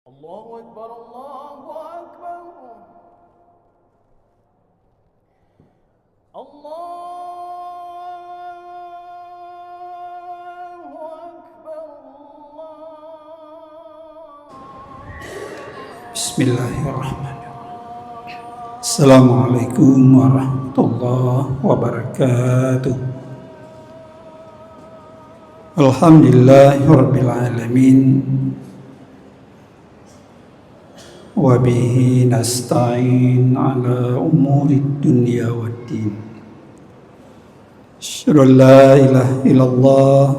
الله أكبر الله أكبر الله أكبر Bismillahirrahmanirrahim. Assalamualaikum warahmatullahi wabarakatuh. Alhamdulillahirabbil alamin. Wa bihi nasta'in ala umurid dunya waddin. Asyhadu an la ilaha illallah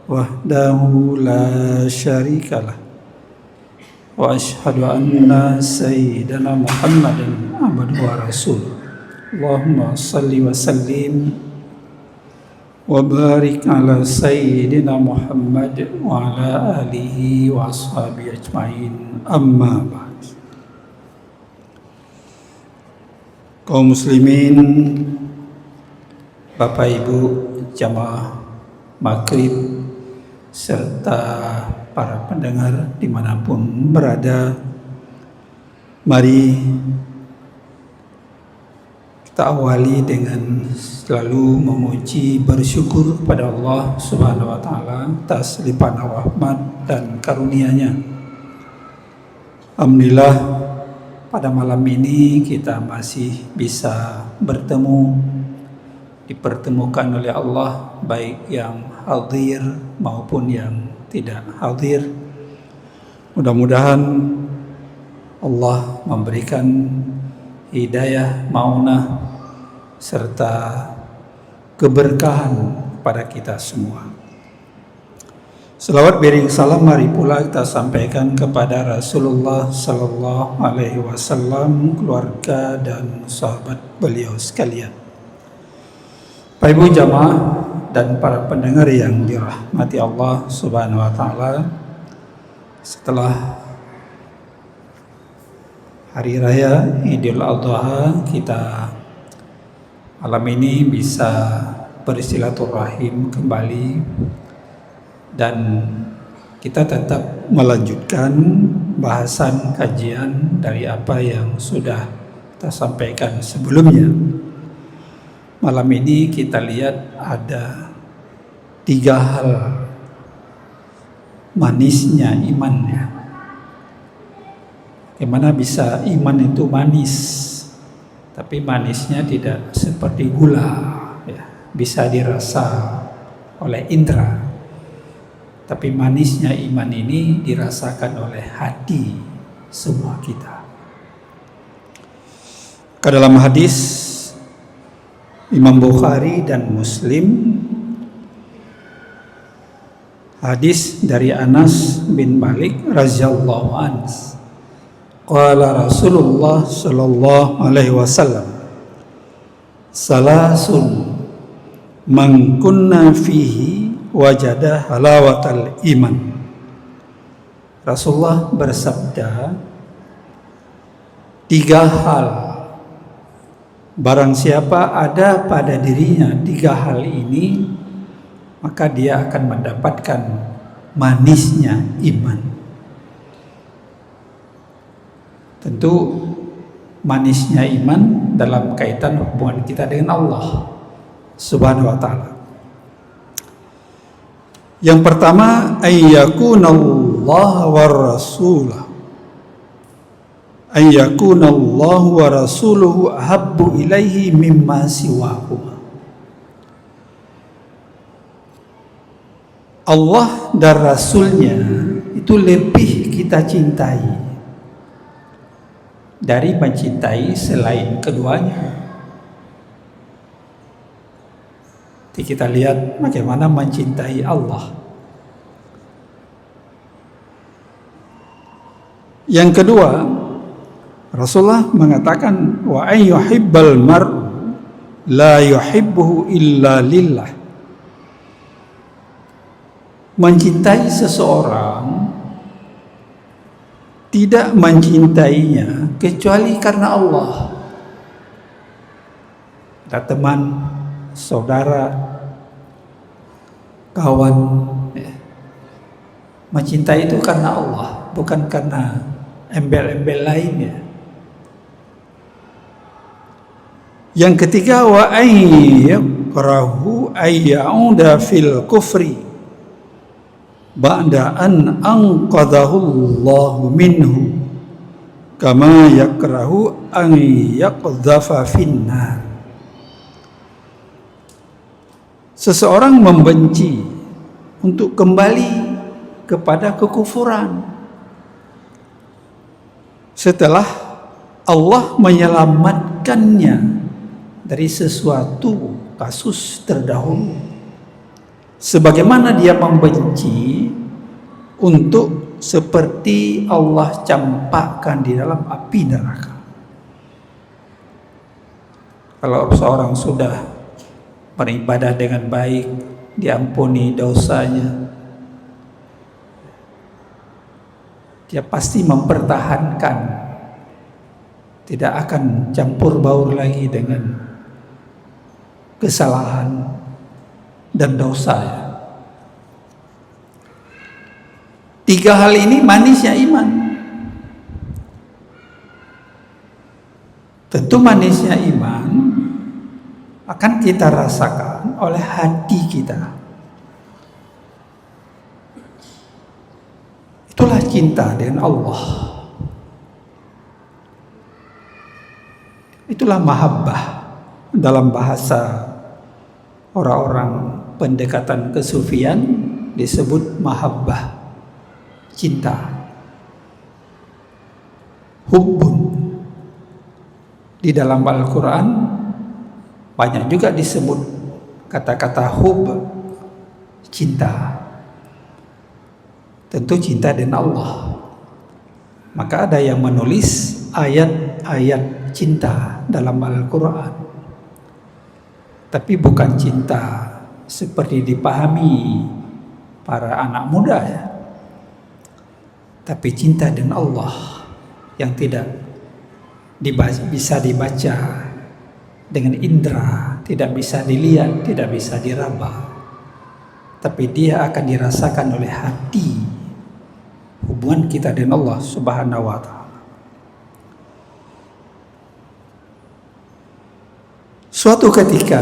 wahdahu la syarikalah. Wa asyhadu anna sayyidana Muhammadan abduhu wa rasuluh. Allahumma salli wa sallim wa barik ala sayyidina Muhammad wa ala alihi wa ashabihi ajma'in. Amma ba'd. Kaum muslimin, Bapak Ibu jamaah maghrib serta para pendengar dimanapun berada, mari kita awali dengan selalu memuji bersyukur kepada Allah Subhanahu wa taala atas limpahan rahmat dan karunia-Nya. Alhamdulillah pada malam ini kita masih bisa bertemu, dipertemukan oleh Allah, baik yang hadir maupun yang tidak hadir. Mudah-mudahan Allah memberikan hidayah, maunah, serta keberkahan kepada kita semua. Selawat bering salam mari pula kita sampaikan kepada Rasulullah Sallallahu Alaihi Wasallam, keluarga dan sahabat beliau sekalian. Bapak Ibu jamaah dan para pendengar yang dirahmati Allah Subhanahu Wa Taala, setelah Hari Raya Idul Adha, kita malam ini bisa bersilaturahim kembali dan kita tetap melanjutkan bahasan kajian dari apa yang sudah kita sampaikan sebelumnya. Malam ini kita lihat ada 3 hal manisnya imannya. Bagaimana bisa iman itu manis, tapi manisnya tidak seperti gula, ya, bisa dirasa oleh indera. Tapi manisnya iman ini dirasakan oleh hati semua kita. Ke dalam hadis Imam Bukhari dan Muslim, hadis dari Anas bin Malik radhiyallahu anhu, qala Rasulullah sallallahu alaihi wasallam, salasun man kunna fihi wajada halawatal iman. Rasulullah bersabda, 3 hal, barang siapa ada pada dirinya 3 hal ini, maka dia akan mendapatkan manisnya iman. Tentu manisnya iman dalam kaitan hubungan kita dengan Allah Subhanahu wa taala. Yang pertama, ayyakunallahu wa rasulahu, ayyakunallahu wa rasuluhu ahabbu ilaihi mimma siwahu. Allah dan Rasulnya itu lebih kita cintai dari mencintai selain keduanya. Jadi kita lihat bagaimana mencintai Allah. Yang kedua, Rasulullah mengatakan, wa ayyuhibbal mar'u la yuhibbuhu illa lillah. Mencintai seseorang tidak mencintainya kecuali karena Allah. Ada teman, saudara, kawan, mencintai itu karena Allah. bukan karena embel-embel lainnya. Yang ketiga, wa ayyakrahu ayyauda fil kufri ba'da an anqadhahu Allahu minhu kama yakrahu an yaqdhafa finnar. Seseorang membenci untuk kembali kepada kekufuran setelah Allah menyelamatkannya dari sesuatu kasus terdahulu, sebagaimana dia membenci untuk seperti Allah campakkan di dalam api neraka. Kalau seorang sudah beribadah dengan baik, diampuni dosanya, dia pasti mempertahankan, tidak akan campur baur lagi dengan kesalahan dan dosa. Tiga hal ini manisnya iman. Tentu manisnya iman akan kita rasakan oleh hati kita. Itulah cinta dengan Allah. Itulah mahabbah dalam bahasa orang-orang pendekatan kesufian disebut mahabbah, cinta. Hubbun di dalam Al-Quran banyak juga disebut kata-kata hub, cinta. Tentu cinta dengan Allah. Maka ada yang menulis ayat-ayat cinta dalam Al-Quran, tapi bukan cinta seperti dipahami para anak muda ya, tapi cinta dengan Allah yang tidak bisa dibaca dengan indera, tidak bisa dilihat, tidak bisa diraba, tapi dia akan dirasakan oleh hati. Hubungan kita dengan Allah Subhanahu wa Ta'ala. Suatu ketika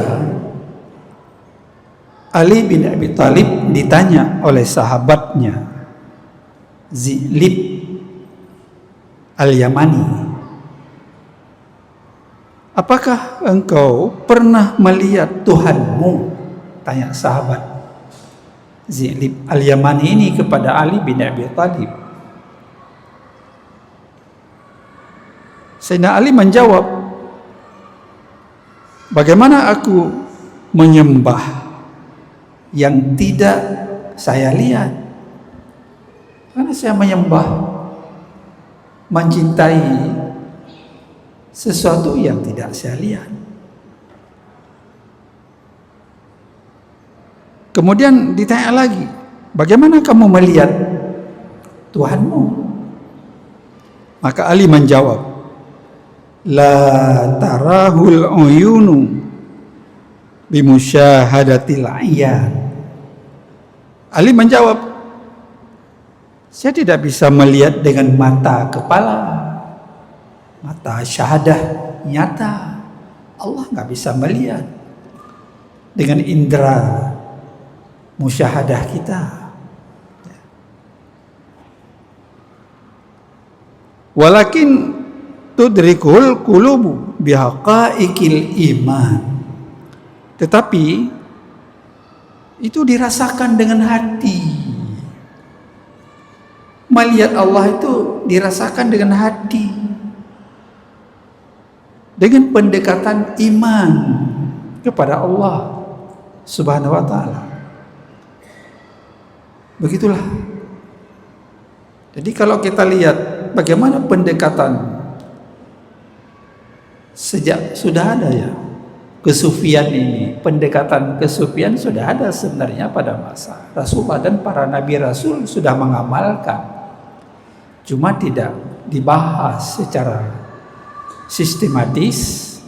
Ali bin Abi Thalib ditanya oleh sahabatnya Zilib Al-Yamani, apakah engkau pernah melihat Tuhanmu? Tanya sahabat Zilib Al-Yamani ini kepada Ali bin Abi Thalib. Sayyidina Ali menjawab, bagaimana aku menyembah yang tidak saya lihat? Karena saya menyembah, mencintai sesuatu yang tidak saya lihat. Kemudian ditanya lagi, bagaimana kamu melihat Tuhanmu? Maka Ali menjawab, la tarahul uyunu bimusyahadatil ayan. Ali menjawab, saya tidak bisa melihat dengan mata kepala, mata syahadah nyata. Allah nggak bisa melihat dengan indera musyahadah kita. Walakin tudrikul qulubu bihaqaiqil iman. Tetapi itu dirasakan dengan hati. Melihat Allah itu dirasakan dengan hati, dengan pendekatan iman kepada Allah Subhanahu wa Ta'ala. Begitulah. Jadi kalau kita lihat bagaimana pendekatan sejak sudah ada ya kesufian ini, pendekatan kesufian sudah ada sebenarnya pada masa Rasulullah, dan para nabi rasul sudah mengamalkan. Cuma tidak dibahas secara sistematis,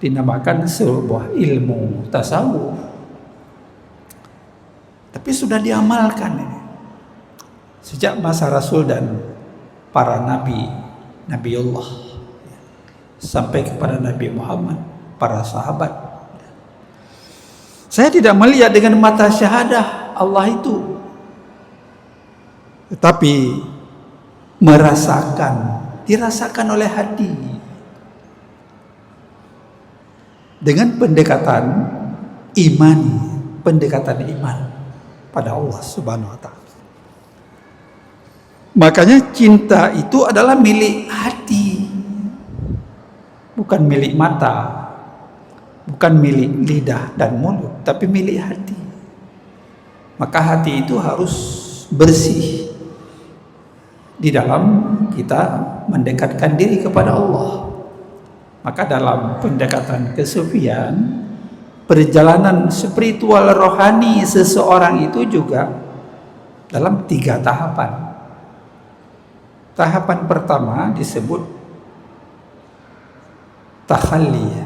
dinamakan sebuah ilmu tasawuf. Tapi sudah diamalkan ini sejak masa Rasul dan para nabi, Nabiullah, sampai kepada Nabi Muhammad, para sahabat. Saya tidak melihat dengan mata syahadah Allah itu, tetapi dirasakan oleh hati dengan pendekatan iman pada Allah Subhanahu wa Ta'ala. Makanya cinta itu adalah milik hati, bukan milik mata, bukan milik lidah dan mulut, tapi milik hati. Maka hati itu harus bersih di dalam kita mendekatkan diri kepada Allah. Maka dalam pendekatan kesufian, perjalanan spiritual rohani seseorang itu juga dalam 3 tahapan. Tahapan pertama disebut takhalli,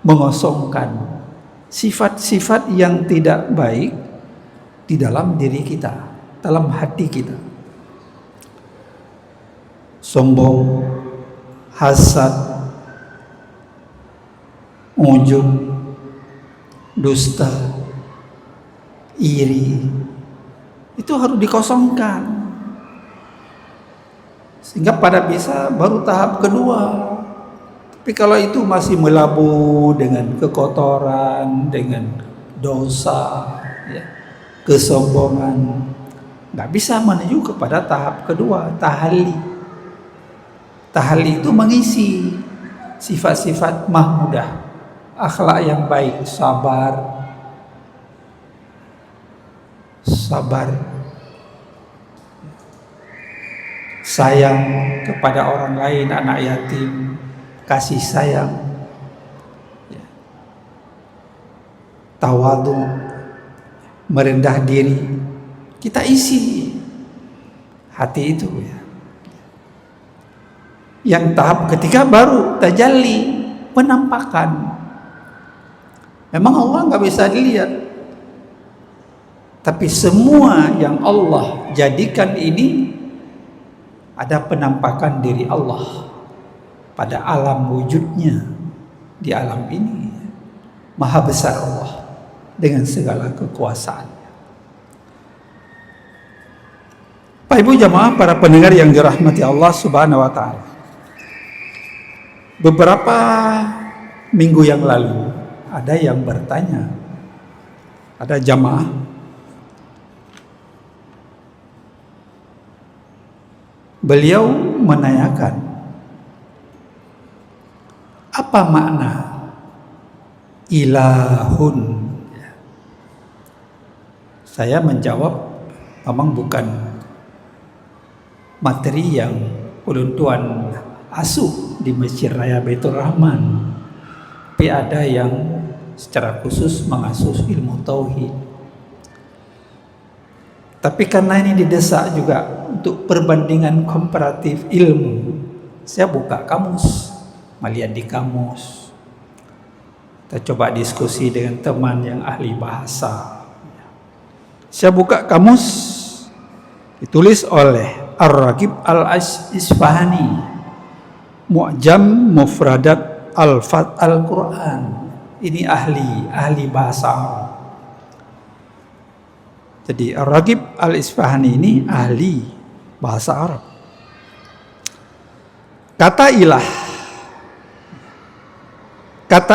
mengosongkan sifat-sifat yang tidak baik di dalam diri kita, dalam hati kita. Sombong, hasad, ujub, dusta, iri, itu harus dikosongkan. Sehingga pada bisa baru tahap kedua. Tapi kalau itu masih melabuh dengan kekotoran, dengan dosa, ya, kesombongan, nggak bisa menuju kepada tahap kedua, tahalli. Tahalli itu mengisi sifat-sifat mahmudah, akhlak yang baik, sabar, sayang kepada orang lain, anak yatim, kasih sayang, tawadhu, merendah diri. Kita isi hati itu, ya. Yang tahap ketiga baru tajalli, penampakan. Memang Allah nggak bisa dilihat, tapi semua yang Allah jadikan ini ada penampakan diri Allah pada alam wujudnya. Di alam ini maha besar Allah dengan segala kekuasaannya. Pak Ibu jamaah, para pendengar yang dirahmati Allah Subhanahu wa Ta'ala, beberapa minggu yang lalu ada yang bertanya, ada jamaah, beliau menanyakan, apa makna ilahun? Saya menjawab, memang bukan materi yang ulun tuan asuh di Masjid Raya Baitur Rahman, tapi ada yang secara khusus mengasuh ilmu tauhid. Tapi karena ini didesak juga untuk perbandingan komparatif ilmu, saya buka kamus, melihat di kamus. Kita coba diskusi dengan teman yang ahli bahasa. Saya buka kamus, ditulis oleh Ar-Raghib Al-Isfahani, Mu'jam Mufradat Al-Fat Al-Quran. Ini ahli bahasa Arab. Jadi Ar-Raghib Al-Isfahani ini ahli bahasa Arab. Kata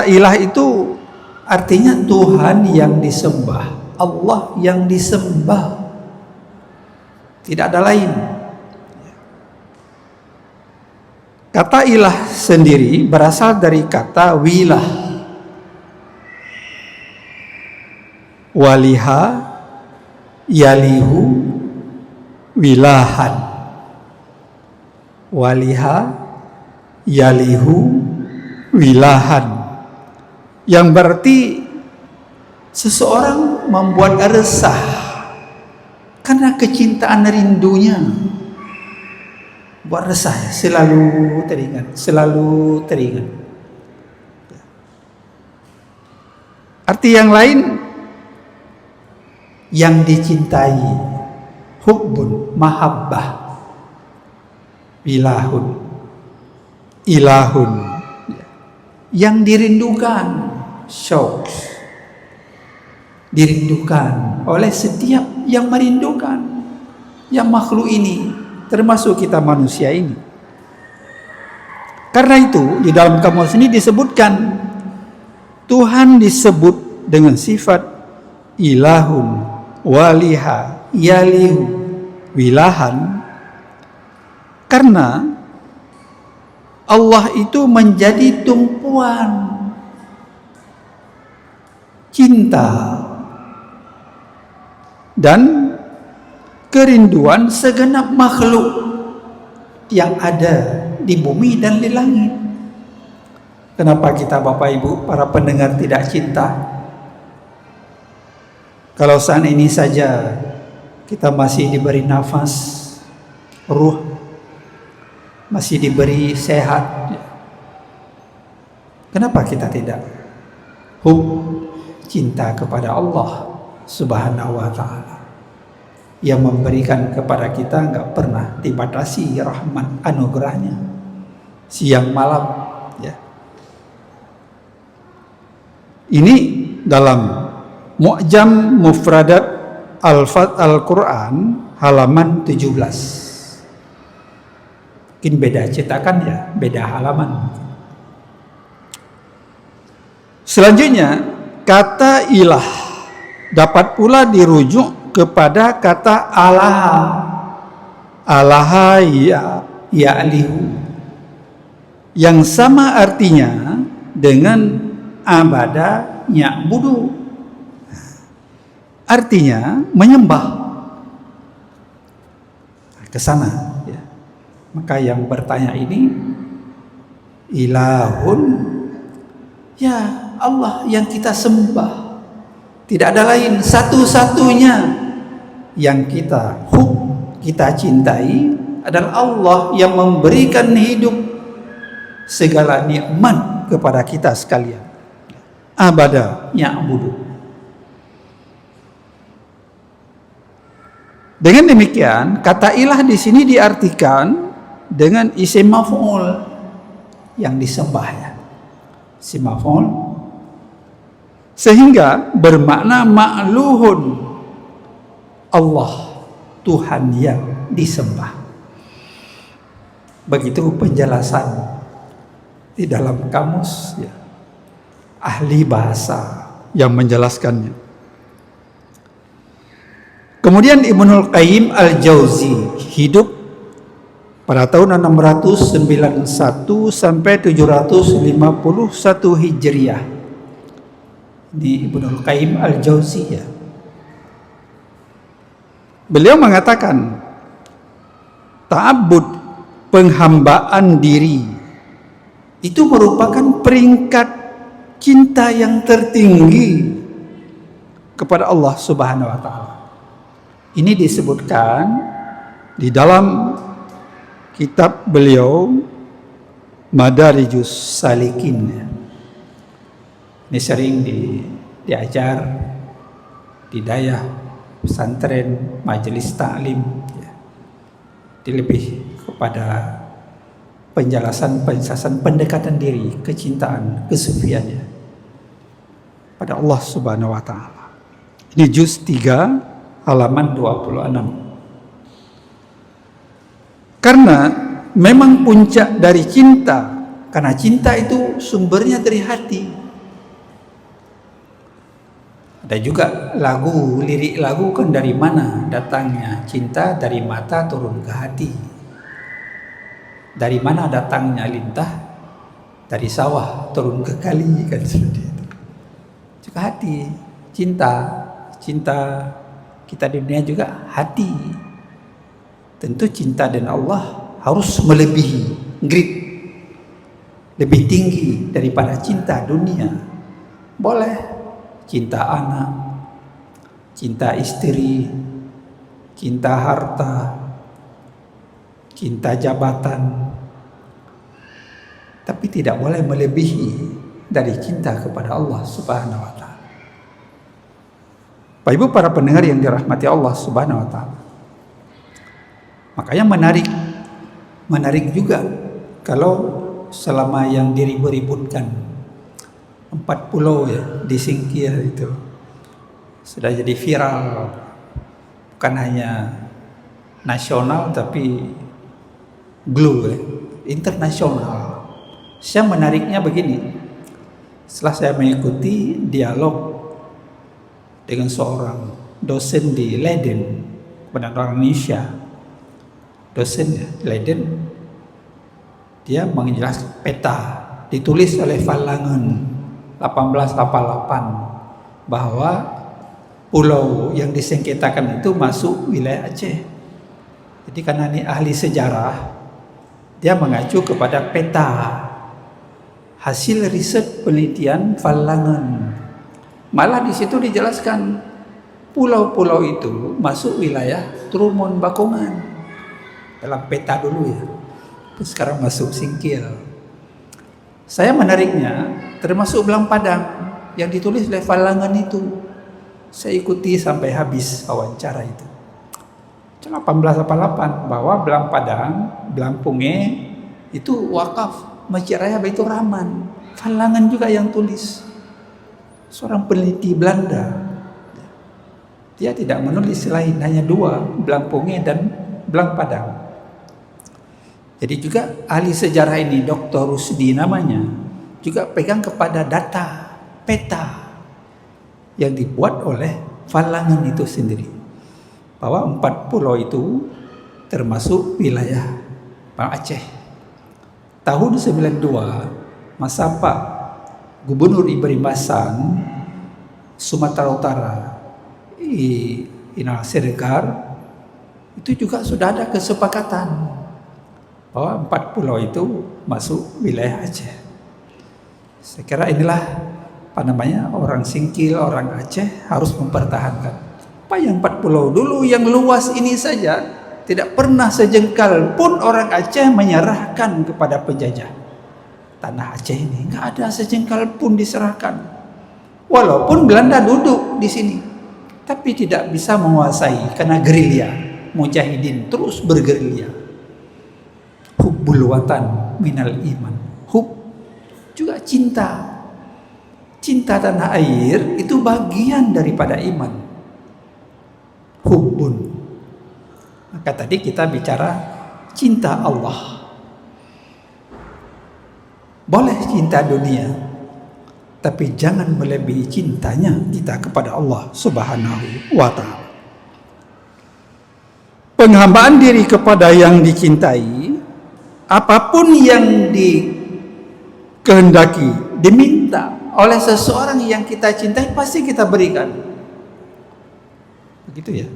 ilah itu artinya Tuhan yang disembah, Allah yang disembah, tidak ada lain. Kata ilah sendiri berasal dari kata wilah, waliha, yalihu, wilahan. Waliha, yalihu, wilahan, yang berarti seseorang membuat resah karena kecintaan rindunya, buat resah, selalu teringat. Arti yang lain, yang dicintai, hubbun, mahabbah, ilahun, ilahun, yang dirindukan, syauq, dirindukan oleh setiap yang merindukan, yang makhluk ini, termasuk kita manusia ini. Karena itu di dalam kamus ini disebutkan Tuhan disebut dengan sifat ilahun, waliha, yalihu, wilahan, karena Allah itu menjadi tumpuan cinta dan kerinduan segenap makhluk yang ada di bumi dan di langit. Kenapa kita Bapak Ibu para pendengar tidak cinta? Kalau saat ini saja kita masih diberi nafas, ruh, masih diberi sehat, kenapa kita tidak cinta kepada Allah Subhanahu wa ta'ala yang memberikan kepada kita nggak pernah dibatasi rahmat anugerahnya siang malam, ya. Ini dalam Mu'jam Mufradat Alfaz Al-Quran halaman 17. Mungkin beda cetakan ya, beda halaman. Selanjutnya, kata ilah dapat pula dirujuk kepada kata alaha. Alaha ya'lihu, yang sama artinya dengan abada ya'budu, artinya menyembah. Ke sana, ya. Maka yang bertanya ini ilahun, ya Allah yang kita sembah, tidak ada lain, satu-satunya yang kita cintai adalah Allah yang memberikan hidup segala nikmat kepada kita sekalian. Abada ya'budu. Dengan demikian, kata ilah di sini diartikan dengan isim maf'ul, yang disembah, ya. Isim maf'ul, sehingga bermakna ma'luhun, Allah, Tuhan yang disembah. Begitu penjelasan di dalam kamus, ya, ahli bahasa yang menjelaskannya. Kemudian Ibnul Qayyim Al-Jauzi hidup pada tahun 691 sampai 751 Hijriah. Ini Ibnul Qayyim Al-Jauzi, ya. Beliau mengatakan ta'abbud, penghambaan diri, itu merupakan peringkat cinta yang tertinggi kepada Allah Subhanahu wa ta'ala. Ini disebutkan di dalam kitab beliau Madarijus Salikin. Ini sering diajar di dayah, pesantren, majelis taklim, ya. Lebih kepada penjelasan pendekatan diri, kecintaan, kesufiannya pada Allah Subhanahu wa ta'ala. Ini juz 3 halaman 26. Karena memang puncak dari cinta, karena cinta itu sumbernya dari hati. Ada juga lagu, lirik lagu kan dari mana datangnya cinta? Dari mata turun ke hati. Dari mana datangnya lintah? Dari sawah turun ke kali, kan seperti itu. Juga hati, cinta kita di dunia juga hati. Tentu cinta dan Allah harus melebihi grade, lebih tinggi daripada cinta dunia. Boleh cinta anak, cinta istri, cinta harta, cinta jabatan, tapi tidak boleh melebihi dari cinta kepada Allah Subhanahu wa ta'ala. Bapak Ibu para pendengar yang dirahmati Allah Subhanahu wa ta'ala, makanya menarik juga kalau selama yang diribut-ributkan 4 pulau ya disingkir itu sudah jadi viral, bukan hanya nasional tapi global, internasional. Yang menariknya begini, setelah saya mengikuti dialog dengan seorang dosen di Leiden, kemudian orang Indonesia, dosen Leiden, dia menjelaskan peta ditulis oleh Fallangen 1888 bahwa pulau yang disengketakan itu masuk wilayah Aceh. Jadi karena ini ahli sejarah, dia mengacu kepada peta hasil riset penelitian Fallangen. Malah di situ dijelaskan pulau-pulau itu masuk wilayah Trumon Bakongan dalam peta dulu ya. Terus sekarang masuk Singkil. Saya menariknya termasuk Belang Padang yang ditulis oleh Fallangen itu. Saya ikuti sampai habis wawancara itu. 1888 bahwa Belang Padang, Belang Punge itu wakaf Masjid Raya Baitur Rahman. Fallangen juga yang tulis. Seorang peneliti Belanda. Dia tidak menulis lain, hanya 2, Belang Punge dan Belang Padang. Jadi juga ahli sejarah ini, Dr. Rusdi namanya, juga pegang kepada data, peta yang dibuat oleh Fallangen itu sendiri. Bahwa 4 pulau itu termasuk wilayah Aceh. Tahun 92, masa Pak Gubernur Ibrahim Hasan, Sumatera Utara, Inal Siregar, itu juga sudah ada kesepakatan bahwa 4 pulau itu masuk wilayah Aceh. Saya kira inilah orang Singkil, orang Aceh harus mempertahankan. Apa yang 4 pulau dulu yang luas ini saja tidak pernah sejengkal pun orang Aceh menyerahkan kepada penjajah. Tanah Aceh ini nggak ada sejengkal pun diserahkan. Walaupun Belanda duduk di sini, tapi tidak bisa menguasai karena gerilya. Mujahidin terus bergerilya. Hubbul watan minal iman. Hub juga cinta. Cinta tanah air itu bagian daripada iman. Hubbun. Maka tadi kita bicara cinta Allah. Boleh cinta dunia, tapi jangan melebihi cintanya kita kepada Allah Subhanahu wa ta'ala. Penghambaan diri kepada yang dicintai, apapun yang dikehendaki, diminta oleh seseorang yang kita cintai, pasti kita berikan. Begitu ya.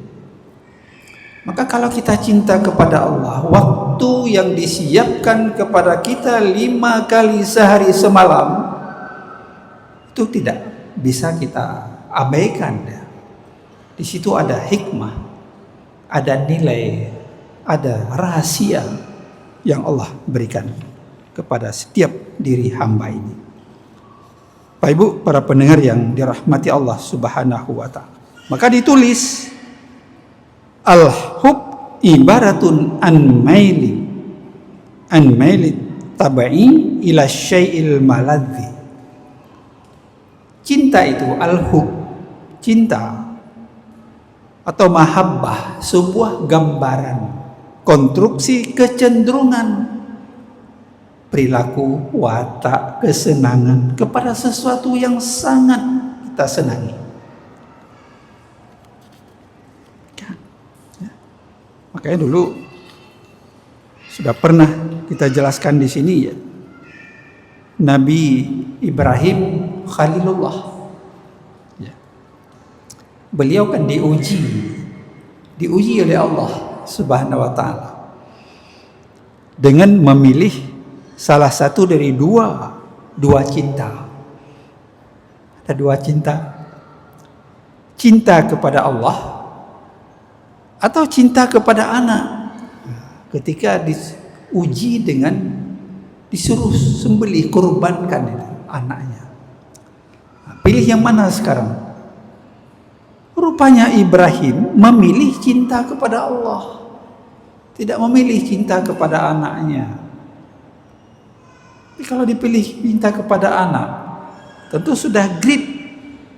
Maka kalau kita cinta kepada Allah, waktu yang disiapkan kepada kita 5 kali sehari semalam, itu tidak bisa kita abaikan. Di situ ada hikmah, ada nilai, ada rahasia yang Allah berikan kepada setiap diri hamba ini. Bapak Ibu, para pendengar yang dirahmati Allah Subhanahu wa ta'ala. Maka ditulis al-hub ibaratun an maili tabai ila syai'il maladhi. Cinta itu al-hub, cinta atau mahabbah, sebuah gambaran, konstruksi kecenderungan, perilaku, watak, kesenangan kepada sesuatu yang sangat kita senangi. Makanya dulu sudah pernah kita jelaskan di sini ya. Nabi Ibrahim Khalilullah. Ya. Beliau kan diuji oleh Allah Subhanahu wa ta'ala dengan memilih salah satu dari dua cinta. Ada 2 cinta. Cinta kepada Allah atau cinta kepada anak. Ketika diuji dengan disuruh sembelih, kurbankan itu anaknya. Pilih yang mana sekarang? Rupanya Ibrahim memilih cinta kepada Allah. tidak memilih cinta kepada anaknya. Tapi kalau dipilih cinta kepada anak, tentu sudah grade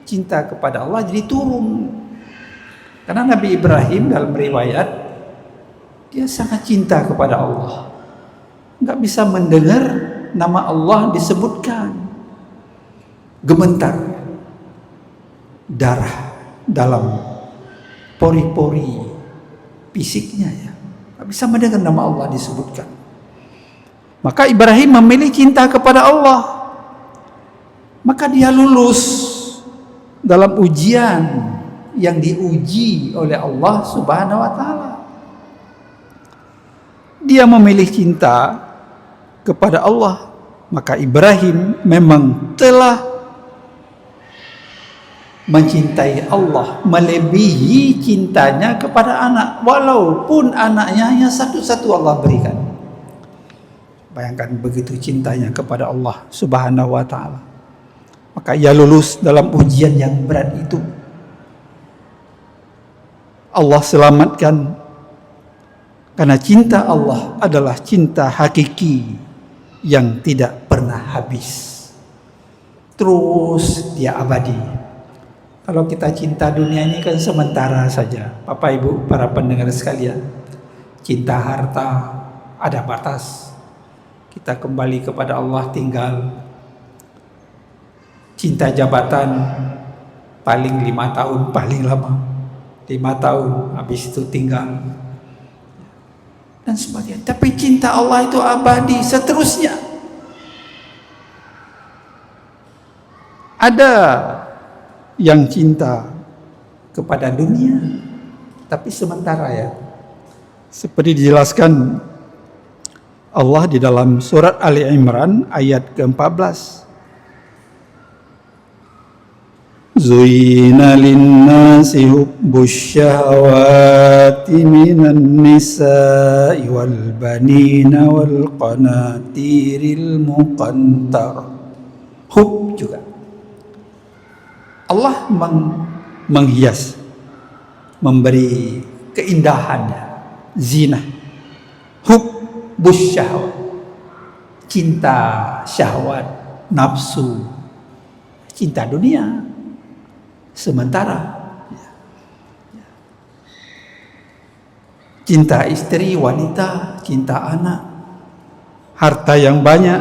cinta kepada Allah jadi turun. Karena Nabi Ibrahim dalam riwayat, dia sangat cinta kepada Allah. Nggak bisa mendengar nama Allah disebutkan. Gemetar darah dalam pori-pori fisiknya ya. Nggak bisa mendengar nama Allah disebutkan. Maka Ibrahim memilih cinta kepada Allah. Maka dia lulus dalam ujian yang diuji oleh Allah Subhanahu wa taala. Dia memilih cinta kepada Allah, maka Ibrahim memang telah mencintai Allah melebihi cintanya kepada anak, walaupun anaknya hanya satu-satu Allah berikan. Bayangkan begitu cintanya kepada Allah Subhanahu wa taala. Maka ia lulus dalam ujian yang berat itu. Allah selamatkan karena cinta Allah adalah cinta hakiki yang tidak pernah habis. Terus dia abadi. Kalau kita cinta dunia ini kan sementara saja. Bapak Ibu, para pendengar sekalian. Cinta harta ada batas. Kita kembali kepada Allah tinggal. Cinta jabatan paling 5 tahun, paling lama 5 tahun, habis itu tinggal dan sebagainya. Tapi cinta Allah itu abadi seterusnya. Ada yang cinta kepada dunia tapi sementara ya. Seperti dijelaskan Allah di dalam surat Ali Imran ayat ke-14. Zuyina linnasi hubbus syahawati minan nisa'i wal banina wal qanatiril muqantar. Hub juga Allah menghias, memberi keindahannya, zina. Hubbus syahwat, cinta syahwat, nafsu, cinta dunia sementara. Cinta istri, wanita, cinta anak, harta yang banyak,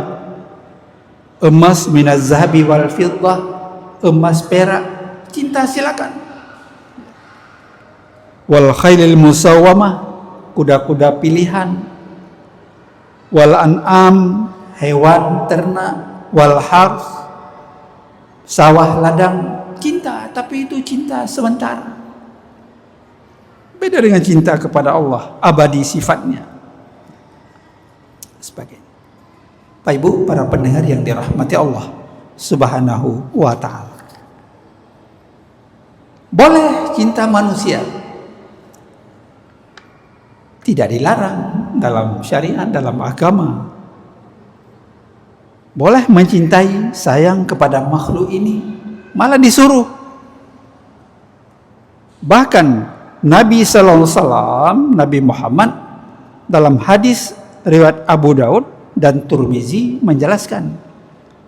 emas minaz zahabi wal fiddah, emas perak, cinta silakan. Wal khailil musawwamah, kuda-kuda pilihan, wal an'am, hewan ternak, wal harf, sawah ladang, cinta, tapi itu cinta sementara. Beda dengan cinta kepada Allah, abadi sifatnya. Sebagainya. Pak Ibu, para pendengar yang dirahmati Allah Subhanahu wa ta'ala. Boleh cinta manusia, tidak dilarang dalam syariat, dalam agama. Boleh mencintai, sayang kepada makhluk ini, malah disuruh. Bahkan Nabi sallallahu alaihi wasallam, Nabi Muhammad dalam hadis riwayat Abu Daud dan Tirmizi menjelaskan,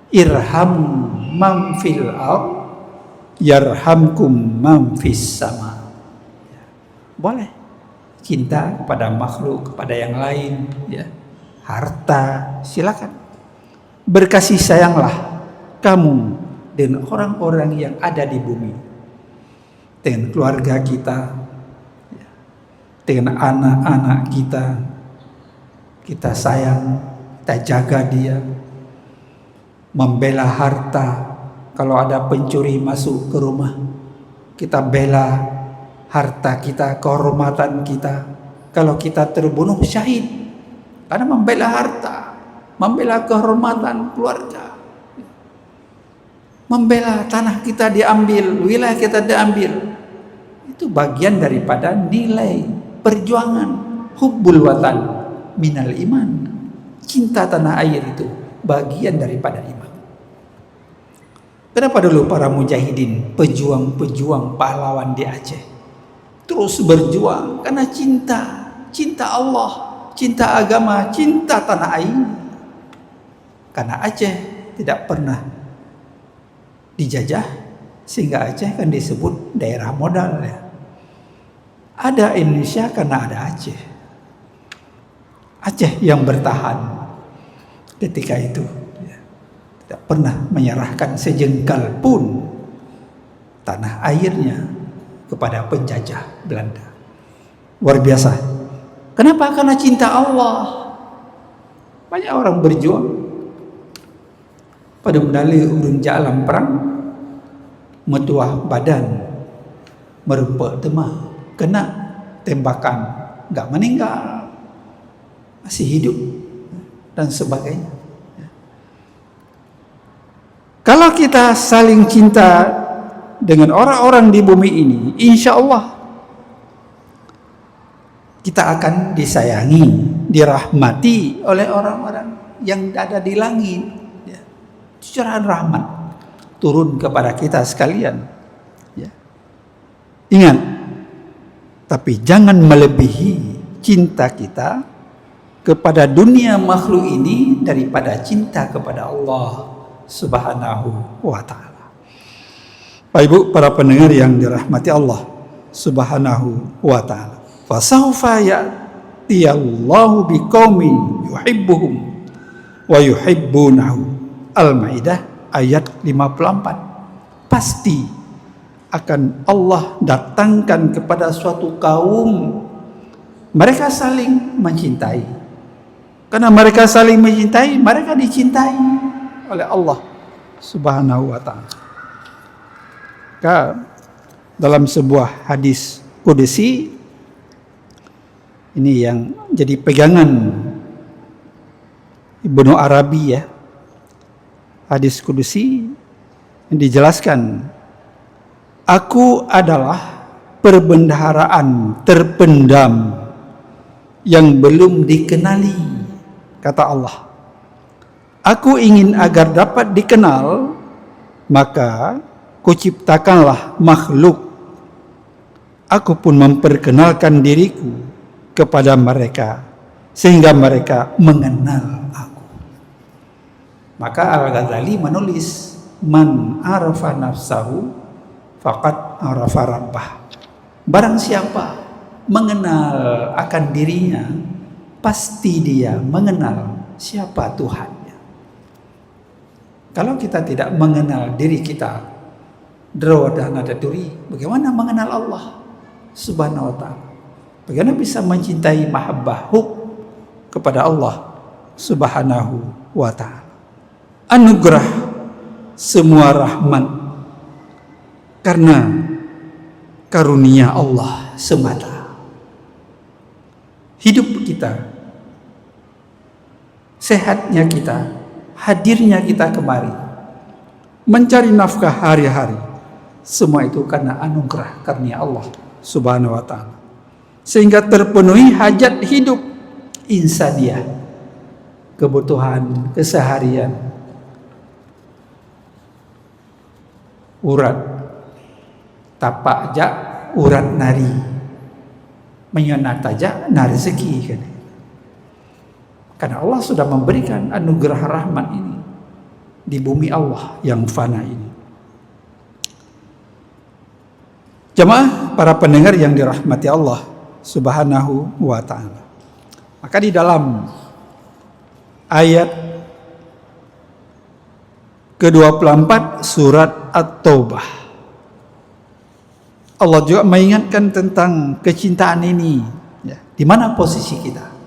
irham man fil ard yarhamkum man fis sama. Boleh cinta kepada makhluk, kepada yang lain, ya. Harta silakan. Berkasih sayanglah kamu dengan orang-orang yang ada di bumi, dengan keluarga kita, dengan anak-anak kita. Kita sayang, kita jaga dia, membela harta. Kalau ada pencuri masuk ke rumah, kita bela harta kita, kehormatan kita. Kalau kita terbunuh, syahid, karena membela harta, membela kehormatan keluarga, membela tanah kita diambil, wilayah kita diambil. Itu bagian daripada nilai perjuangan. Hubbul watan minal iman. Cinta tanah air itu bagian daripada iman. Kenapa dulu para mujahidin, pejuang-pejuang pahlawan di Aceh terus berjuang? Karena cinta cinta Allah, cinta agama, cinta tanah air. Karena Aceh tidak pernah dijajah, sehingga Aceh kan disebut daerah modal ya. Ada Indonesia karena ada Aceh. Aceh yang bertahan ketika itu ya. Tidak pernah menyerahkan sejengkal pun tanah airnya kepada penjajah Belanda. Luar biasa. Kenapa? Karena cinta Allah. Banyak orang berjuang pada mendali urun jalan perang, metuah badan, merempak temah, kena tembakan, nggak meninggal, masih hidup dan sebagainya. Kalau kita saling cinta dengan orang-orang di bumi ini, insya Allah kita akan disayangi, dirahmati oleh orang-orang yang ada di langit. Ya. Curahan rahmat turun kepada kita sekalian. Ya. Ingat, tapi jangan melebihi cinta kita kepada dunia makhluk ini daripada cinta kepada Allah Subhanahu wa ta'ala. Bapak Ibu, para pendengar yang dirahmati Allah Subhanahu wa ta'ala. Fasawfa ya'tiyallahu biqaumin yuhibbuhum wa yuhibbunahu. Al-Maidah ayat 54. Pasti akan Allah datangkan kepada suatu kaum, mereka saling mencintai. Karena mereka saling mencintai, mereka dicintai oleh Allah Subhanahu wa ta'ala. Dalam sebuah hadis qudsi, ini yang jadi pegangan Ibnu Arabi ya. Hadis qudsi yang dijelaskan, aku adalah perbendaharaan terpendam yang belum dikenali, kata Allah. Aku ingin agar dapat dikenal, maka kuciptakanlah makhluk. Aku pun memperkenalkan diriku kepada mereka, sehingga mereka mengenal aku. Maka Al-Ghazali menulis, man arafa nafsahu faqad arafa rabbah. Barang siapa mengenal akan dirinya, pasti dia mengenal siapa Tuhannya. Kalau kita tidak mengenal diri kita, bagaimana mengenal Allah Subhanahu wa ta'ala? Bagaimana bisa mencintai mahabbah hub kepada Allah Subhanahu wa ta'ala? Anugerah semua rahmat karena karunia Allah semata. Hidup kita, sehatnya kita, hadirnya kita kemari, mencari nafkah hari-hari, semua itu karena anugerah karunia Allah Subhanahu wa ta'ala. Sehingga terpenuhi hajat hidup insaniah, kebutuhan keseharian, urat tapak jak urat nari, menyonat aja na rezeki kan. Karena Allah sudah memberikan anugerah rahmat ini di bumi Allah yang fana ini. Jemaah para pendengar yang dirahmati Allah Subhanahu wa ta'ala. Maka di dalam ayat ke-24 surat At-Taubah, Allah juga mengingatkan tentang kecintaan ini ya. Di mana posisi kita?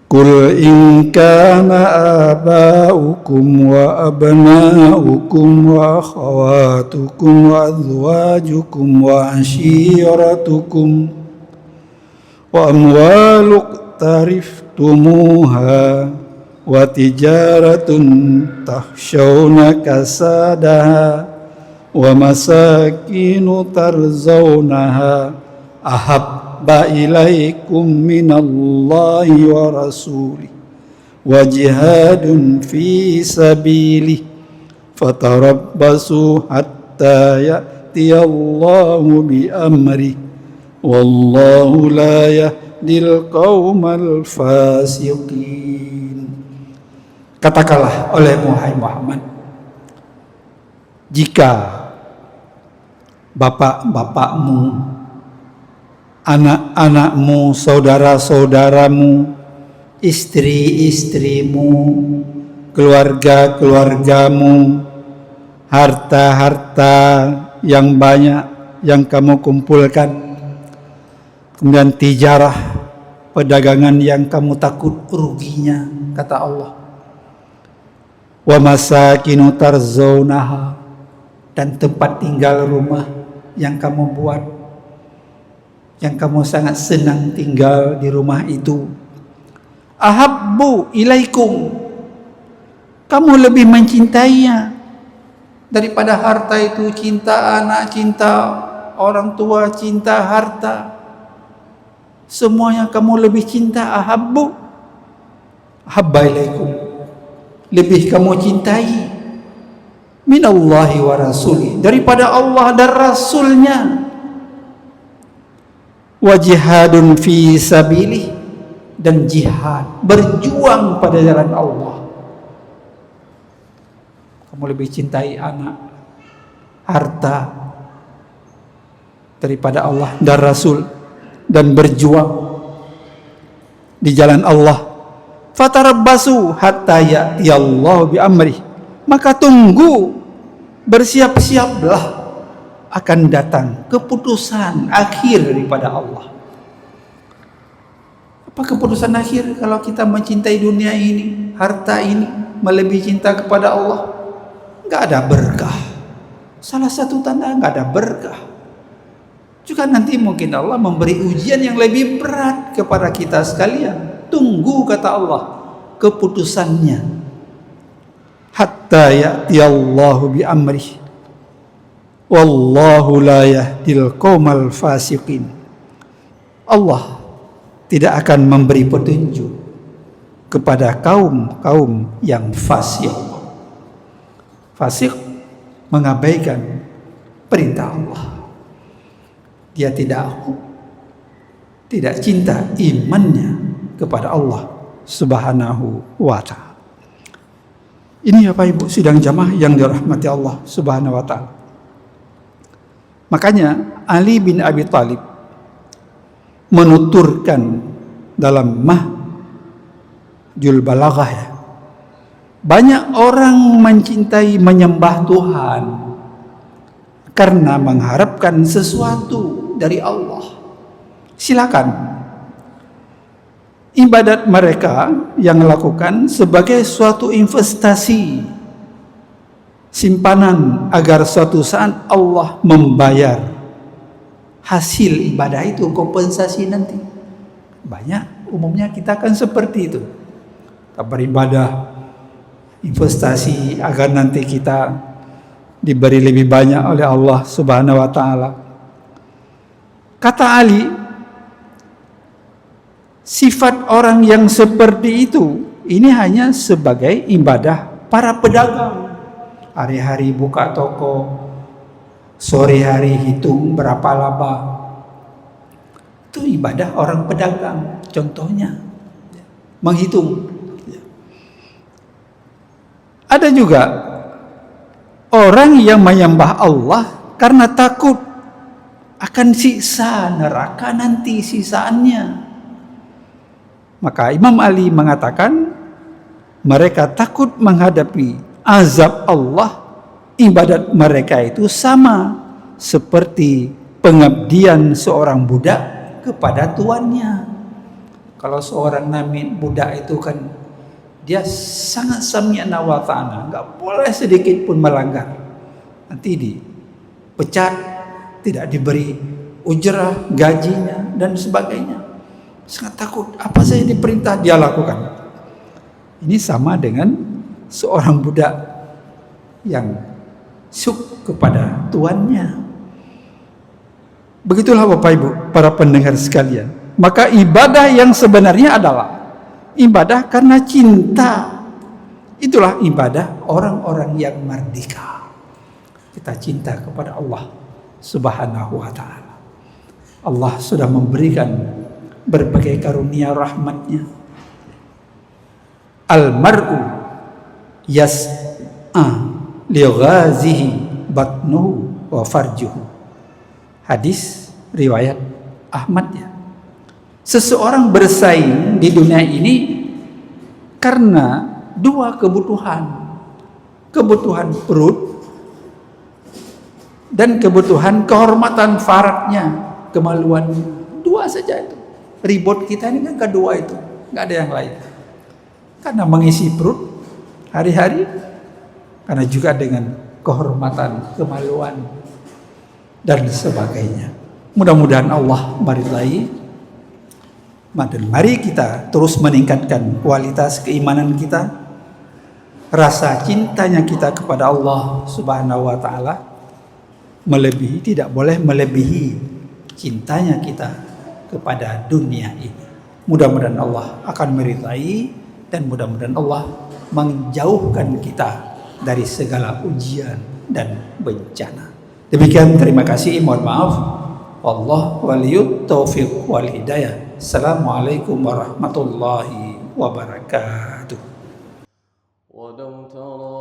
Qul in kana aba'ukum wa abna'ukum wa akhawatukum wa azwajukum wa ashiratukum wa amwaluk tariftumuha wa tijaratun tahshawna kasadaha wa masakinu tarzawnaha ahabba ilaikum minallahi wa rasulih wa jihadun fi sabilih fatarabbasu hatta ya'tiyallahu bi amrih wallahu la yahdil qaumal fasiqin. Katakanlah oleh Muhammad, jika bapak-bapakmu, anak-anakmu, saudara-saudaramu, istri-istrimu, keluarga-keluargamu, harta-harta yang banyak yang kamu kumpulkan, kemudian tijarah, perdagangan yang kamu takut ruginya, kata Allah, wa masakinu tarzawnaha, dan tempat tinggal rumah yang kamu buat, yang kamu sangat senang tinggal di rumah itu, ahabbu ilaikum, kamu lebih mencintainya daripada harta itu. Cinta anak, cinta orang tua, cinta harta, semuanya kamu lebih cinta. Ahabbu, habba ilaikum, lebih kamu cintai minallahi wa rasuli, daripada Allah dan Rasulnya, wa jihadun fi sabilih, dan jihad, berjuang pada jalan Allah. Kamu lebih cintai anak, harta daripada Allah dan Rasul, dan berjuang di jalan Allah. Fatarabbasu hatta ya'tiyallahu bi amrih, maka tunggu, bersiap-siaplah, akan datang keputusan akhir daripada Allah. Apa keputusan akhir kalau kita mencintai dunia ini, harta ini, melebihi cinta kepada Allah? Enggak ada berkah. Salah satu tanda enggak ada berkah. Juga nanti mungkin Allah memberi ujian yang lebih berat kepada kita sekalian. Tunggu, kata Allah, keputusannya. Hatta ya'tiyallahu bi amrih, wallahu la yahdil qaumal fasiqin. Allah tidak akan memberi petunjuk kepada kaum-kaum yang fasik. Fasik mengabaikan perintah Allah. Dia tidak cinta imannya kepada Allah Subhanahu wa ta'ala. Ini Bapak Ibu sidang jamaah yang dirahmati Allah Subhanahu wa ta'ala. Makanya Ali bin Abi Thalib menuturkan dalam Mahjul Balaghah, ya, banyak orang mencintai menyembah Tuhan karena mengharapkan sesuatu dari Allah. Silakan, ibadat mereka yang lakukan sebagai suatu investasi, simpanan agar suatu saat Allah membayar hasil ibadah itu, kompensasi nanti. Banyak umumnya kita kan seperti itu. Kita beribadah, investasi agar nanti kita diberi lebih banyak oleh Allah Subhanahu wa ta'ala. Kata Ali, sifat orang yang seperti itu ini hanya sebagai ibadah para pedagang. Hari-hari buka toko, sore hari hitung berapa laba. Itu ibadah orang pedagang. Contohnya menghitung. Ada juga orang yang menyembah Allah karena takut akan siksa neraka nanti sisaannya. Maka Imam Ali mengatakan mereka takut menghadapi azab Allah. Ibadat mereka itu sama seperti pengabdian seorang budak kepada tuannya. Kalau seorang budak itu kan dia sangat sami'na wa ta'ana, nggak boleh sedikit pun melanggar. Nanti dipecat, tidak diberi ujrah, gajinya dan sebagainya. Sangat takut, apa saja diperintah dia lakukan. Ini sama dengan seorang budak yang syuk kepada tuannya. Begitulah Bapak Ibu, para pendengar sekalian. Maka ibadah yang sebenarnya adalah ibadah karena cinta. Itulah ibadah orang-orang yang merdeka. Kita cinta kepada Allah Subhanahu wa ta'ala. Allah sudah memberikan berbagai karunia rahmatnya. Al-mar'u yas'a li ghazihi batnuhu wa farjuhu. Hadis riwayat Ahmad ya. Seseorang bersaing di dunia ini karena dua kebutuhan. Kebutuhan perut dan kebutuhan kehormatan faradnya, kemaluan. Dua saja itu. Ribut kita ini kan kedua itu, nggak ada yang lain. Karena mengisi perut hari-hari, karena juga dengan kehormatan, kemaluan dan sebagainya. Mudah-mudahan Allah meridai. Mari kita terus meningkatkan kualitas keimanan kita, rasa cintanya kita kepada Allah Subhanahu wa taala melebihi, tidak boleh melebihi cintanya kita kepada dunia ini. Mudah-mudahan Allah akan meridai dan mudah-mudahan Allah menjauhkan kita dari segala ujian dan bencana. Demikian, terima kasih, mohon maaf. Allah waliyut taufiq wal hidayah. Assalamualaikum warahmatullahi wabarakatuh. ولو ترى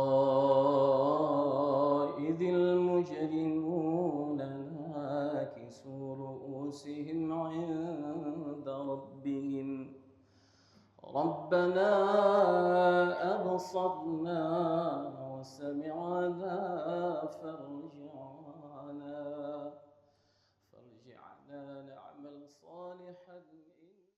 إذ المجرمون ناكسوا رؤوسهم عند ربهم ربنا أبصرنا وسمعنا